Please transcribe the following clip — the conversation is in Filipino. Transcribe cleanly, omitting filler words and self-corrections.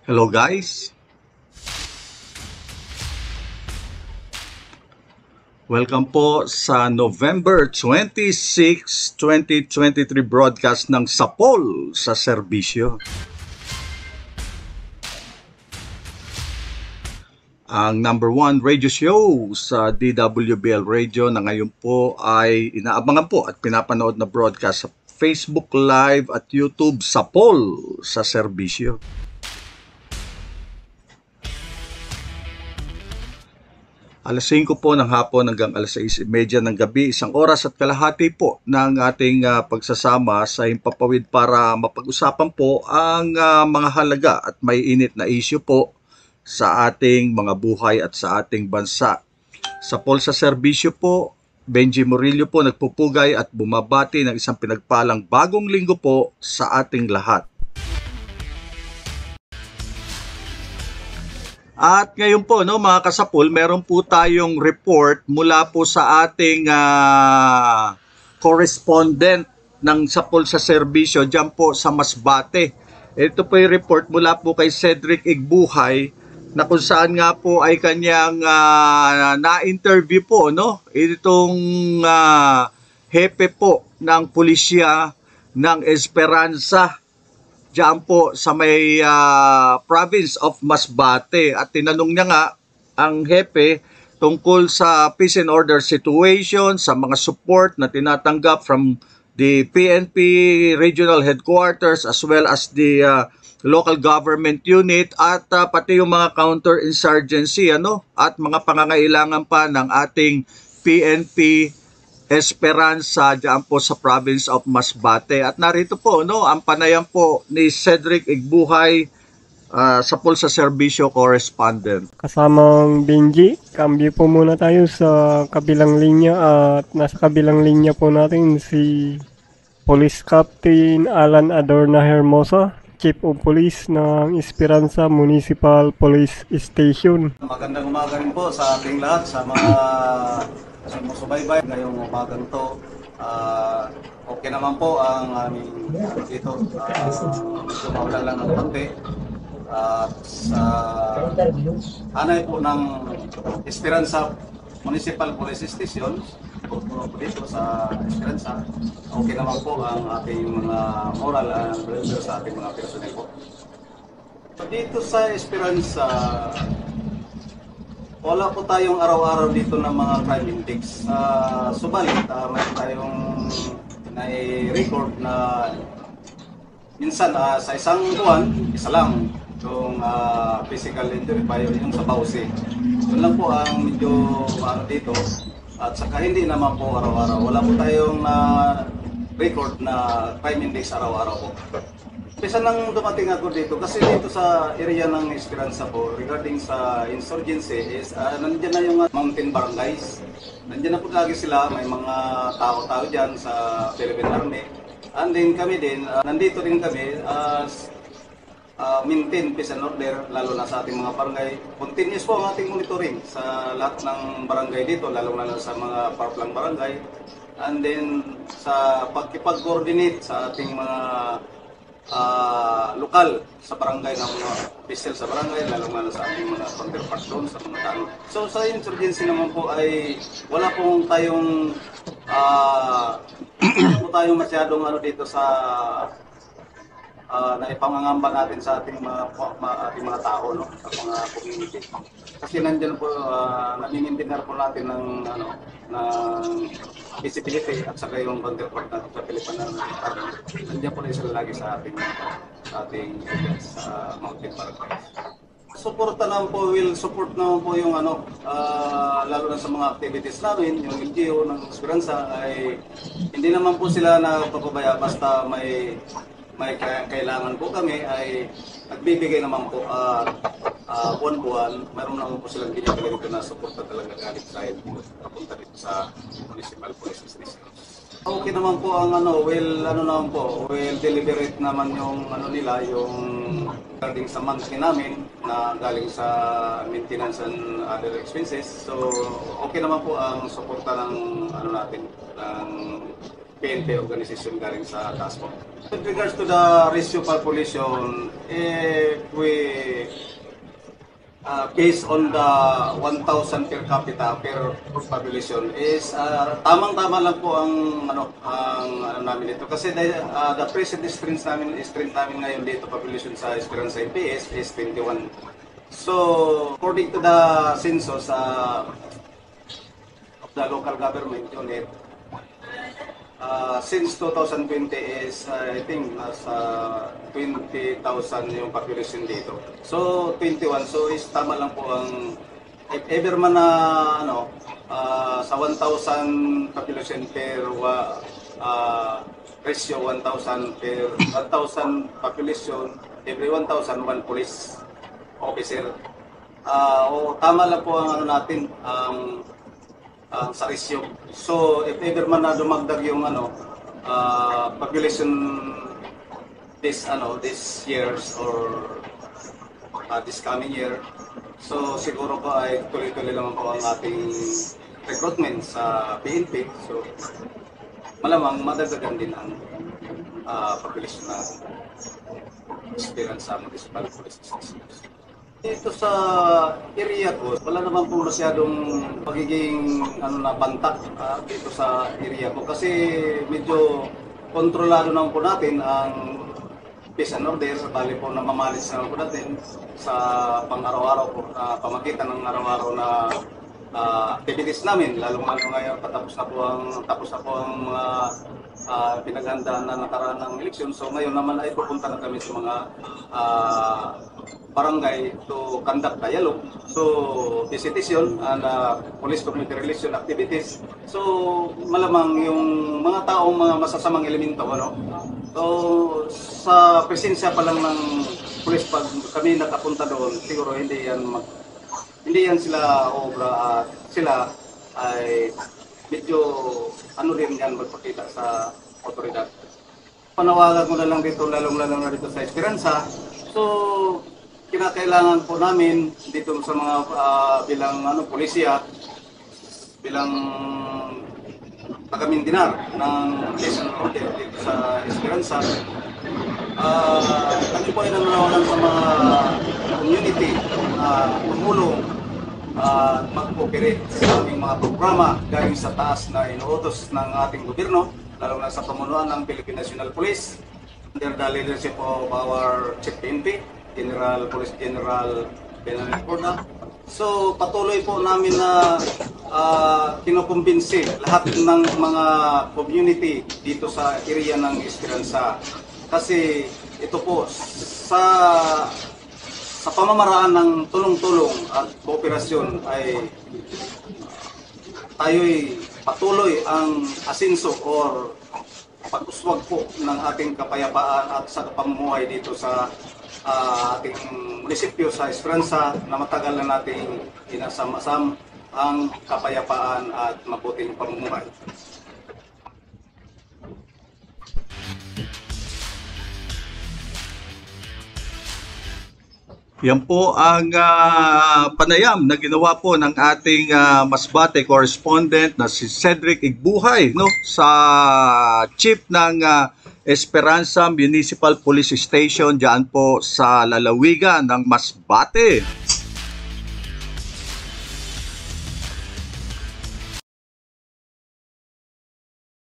Hello guys, welcome po sa November 26, 2023 broadcast ng Sapol sa Serbisyo. Ang number one radio show sa DWBL Radio na ngayon po ay inaabangan po at pinapanood na broadcast sa Facebook Live at YouTube Sapol sa Serbisyo. Alas 5 po ng hapon hanggang alas 6:30 ng gabi, 1 oras at kalahati po ng ating pagsasama sa Himpapawid para mapag-usapan po ang mga halaga at may init na issue po sa ating mga buhay at sa ating bansa. Sa Pulsa Serbisyo po, Benji Murillo po nagpupugay at bumabati ng isang pinagpalang bagong linggo po sa ating lahat. At ngayon po, no, mga kasapul, meron po tayong report mula po sa ating correspondent ng Sapul sa Serbisyo dyan po sa Masbate. Ito po yung report mula po kay Cedric Igbuhay na kung saan nga po ay kanyang na-interview po, no, itong hepe po ng pulisya ng Esperanza diyan po sa may province of Masbate, at tinanong niya nga ang hepe tungkol sa peace and order situation, sa mga support na tinatanggap from the PNP regional headquarters as well as the local government unit at pati yung mga counter-insurgency at mga pangangailangan pa ng ating PNP Esperanza diyan po sa province of Masbate. At narito po ang panayam po ni Cedric Igbuhay, sa Pulsa Serbisyo correspondent. Kasamang Benji, cambio po muna tayo sa kabilang linya at nasa kabilang linya po natin si Police Captain Alan Adorna Hermosa, Chief of Police ng Esperanza Municipal Police Station. Magandang umaga rin po sa ating lahat, sa mga sumusubaybay ngayong umagang to. Okay naman po ang aming dito. Medyo maulan lang ng konti. At sa hanay po ng Esperanza Municipal Police Station dito sa Esperanza, okay naman po ang ating mga moral and welfare sa ating mga personnel po. Dito sa Esperanza, wala po tayong araw-araw dito ng mga crime index. Subalit, mayroon tayong na-record na minsan sa isang buwan, isa lang yung physical injury pa yung sa bawsi. Yun lang po ang medyo dito. At saka hindi naman po araw-araw. Wala po tayong record na crime index araw-araw po. Pisa nang dumating ako dito, kasi dito sa area ng Esperanza po, regarding sa insurgency is, nandiyan na yung mountain barangays. Nandiyan na po lagi sila, may mga tao-tao dyan sa Philippine Army. And then kami din, nandito rin kami as maintain peace and order, lalo na sa ating mga barangay. Continuous po ang ating monitoring sa lahat ng barangay dito, lalo na sa mga parplang barangay. And then sa pagkipag-coordinate sa ating mga lokal sa barangay ng mga official sa barangay, lalo na sa ating mga counterpart doon sa mga tao. So sa insurgency naman po ay wala pong tayong wala po tayong masyadong dito sa na ipangangamba natin sa ating mga tao, no, sa mga community. Kasi nandiyan po naminindinar po natin ng ng visibility at saka yung counterpart natin sa Pilipinas. Nandiyan po rin sila lagi sa ating events sa Mountain Barangay. Support naman po, will support naman po yung lalo na sa mga activities namin, yung LGU ng Esperanza ay hindi naman po sila nagpapabaya basta may kailangan po kami ay nagbibigay naman po buwan-buwan. Mayroon naman po silang binibigay dito na suporta talaga galing sa papunta dito sa Municipal Police Station. Okay naman po ang will deliberate naman yung nila, yung regarding sa monthly namin na galing sa maintenance and other expenses. So okay naman po ang suporta ng natin, ng PNP organization galing sa task force. With regards to the ratio population, if we based on the 1,000 per capita per population is tamang-tama lang po ang ang namin dito kasi the present strength namin ngayon dito population sa Esperanza MPS is 21. So according to the census of the local government unit, since 2020 is I think nasa 20,000 yung population dito. So 21, so is tama lang po ang if ever man na sa 1,000 population per ratio 1,000 per 1,000 population, every 1,000 one police officer. O tama lang po ang natin ang sa ratio. So if ever man na dumagdag yung population this years or this coming year, so siguro po ay tuloy-tuloy naman po ang ating recruitment sa PNP. So malamang madagdagan din ang population na Esperanza Municipal Police Station. Dito sa area ko, wala naman po masyadong pagiging bantak dito sa area ko kasi medyo kontrolado naman po natin ang peace and order, bali po namamalis naman po natin sa pang-araw-araw po, pamagitan ng araw-araw na activities namin, lalong-lalo ngayon tapos na po ang mga pinaghandaan na nakaraan ng eleksyon. So ngayon naman ay pupunta na kami sa mga barangay to conduct dialogue. So visitation and police community relation activities. So malamang yung mga taong mga masasamang elemento so sa presensya pa lang ng police pag kami nakapunta doon, siguro hindi yan sila obra at sila ay medyo din yan magpakita sa otoridad. Panawagan ko na lang dito, lalong-lalo na dito sa Esperanza. So kinakailangan po namin dito sa mga bilang pulisya, bilang taga-Mindanao ng peace and order dito sa Esperanza. Kami po ay nananawagan sa mga community tumulong mag-cooperate sa aming mga programa galing sa taas na inuutos ng ating gobyerno, lalo na sa pamunuan ng Philippine National Police under the leadership of our Chief PNP, Police General Benjamin Corda. So patuloy po namin na kinukumbinsi lahat ng mga community dito sa area ng Esperanza. Kasi ito po sa pamamaraan ng tulong-tulong at kooperasyon ay tayo'y patuloy ang asenso or pag-uswag po ng ating kapayapaan at sa pamumuhay dito sa ating munisipyo sa Esperanza na matagal na nating inasam-asam ang kapayapaan at mabuting pamumuhay. Yan po ang panayam na ginawa po ng ating Masbate correspondent na si Cedric Igbuhay sa chief ng Esperanza Municipal Police Station diyan po sa lalawigan ng Masbate.